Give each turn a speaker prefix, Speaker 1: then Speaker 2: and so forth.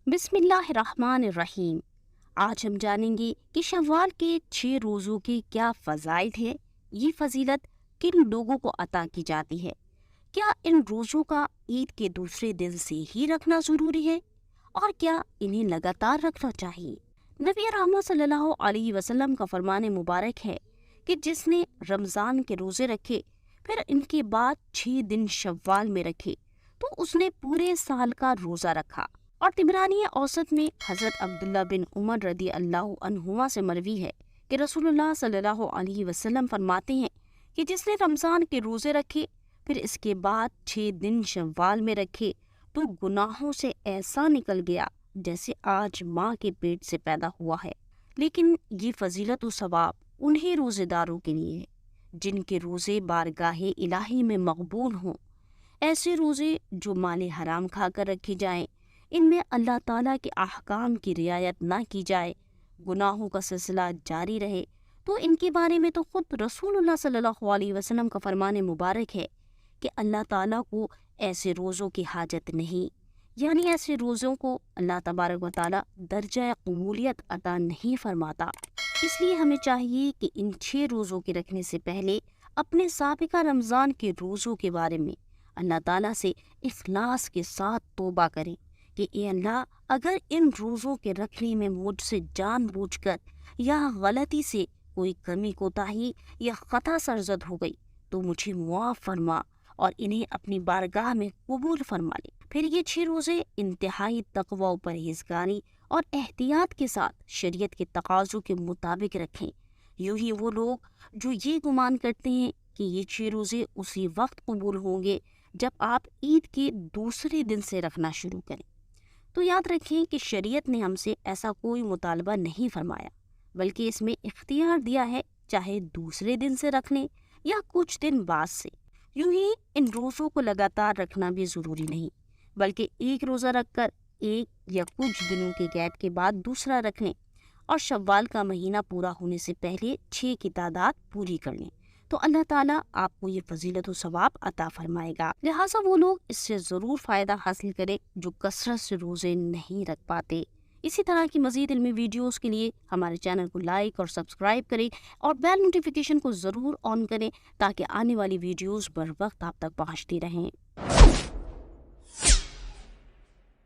Speaker 1: بسم اللہ الرحمن الرحیم۔ آج ہم جانیں گے کہ شوال کے 6 روزوں کے کیا فضائل ہیں، یہ فضیلت کن لوگوں کو عطا کی جاتی ہے، کیا ان روزوں کا عید کے دوسرے دن سے ہی رکھنا ضروری ہے اور کیا انہیں لگاتار رکھنا چاہیے۔ نبی رحمت صلی اللہ علیہ وسلم کا فرمان مبارک ہے کہ جس نے رمضان کے روزے رکھے پھر ان کے بعد 6 دن شوال میں رکھے تو اس نے پورے سال کا روزہ رکھا۔ اور طبرانی اوسط میں حضرت عبداللہ بن عمر رضی اللہ عنہما سے مروی ہے کہ رسول اللہ صلی اللہ علیہ وسلم فرماتے ہیں کہ جس نے رمضان کے روزے رکھے پھر اس کے بعد 6 دن شوال میں رکھے تو گناہوں سے ایسا نکل گیا جیسے آج ماں کے پیٹ سے پیدا ہوا ہے۔ لیکن یہ فضیلت و ثواب انہی روزے داروں کے لیے ہے جن کے روزے بارگاہ الہی میں مقبول ہوں۔ ایسے روزے جو مال حرام کھا کر رکھے جائیں، ان میں اللہ تعالیٰ کے احکام کی رعایت نہ کی جائے، گناہوں کا سلسلہ جاری رہے، تو ان کے بارے میں تو خود رسول اللہ صلی اللہ علیہ وسلم کا فرمان مبارک ہے کہ اللہ تعالیٰ کو ایسے روزوں کی حاجت نہیں، یعنی ایسے روزوں کو اللہ تبارک و تعالیٰ درجہ قبولیت عطا نہیں فرماتا۔ اس لیے ہمیں چاہیے کہ ان 6 روزوں کے رکھنے سے پہلے اپنے سابقہ رمضان کے روزوں کے بارے میں اللہ تعالیٰ سے اخلاص کے ساتھ توبہ کریں کہ اے اللہ، اگر ان روزوں کے رکھنے میں مجھ سے جان بوجھ کر یا غلطی سے کوئی کمی کوتاہی یا خطا سرزد ہو گئی تو مجھے معاف فرما اور انہیں اپنی بارگاہ میں قبول فرما لے۔ پھر یہ 6 روزے انتہائی تقوی و پرہیزگاری اور احتیاط کے ساتھ شریعت کے تقاضوں کے مطابق رکھیں۔ یوں ہی وہ لوگ جو یہ گمان کرتے ہیں کہ یہ 6 روزے اسی وقت قبول ہوں گے جب آپ عید کے دوسرے دن سے رکھنا شروع کریں، تو یاد رکھیں کہ شریعت نے ہم سے ایسا کوئی مطالبہ نہیں فرمایا، بلکہ اس میں اختیار دیا ہے چاہے دوسرے دن سے رکھ لیں یا کچھ دن بعد سے۔ یوں ہی ان روزوں کو لگاتار رکھنا بھی ضروری نہیں، بلکہ ایک روزہ رکھ کر ایک یا کچھ دنوں کے گیپ کے بعد دوسرا رکھ لیں اور شوال کا مہینہ پورا ہونے سے پہلے 6 کی تعداد پوری کر لیں، تو اللہ تعالیٰ آپ کو یہ فضیلت و ثواب عطا فرمائے گا۔ لہٰذا وہ لوگ اس سے ضرور فائدہ حاصل کریں جو کثرت سے روزے نہیں رکھ پاتے۔ اسی طرح کی مزید علمی ویڈیوز کے لیے ہمارے چینل کو لائک اور سبسکرائب کریں اور بیل نوٹیفیکیشن کو ضرور آن کریں تاکہ آنے والی ویڈیوز بر وقت آپ تک پہنچتی رہیں۔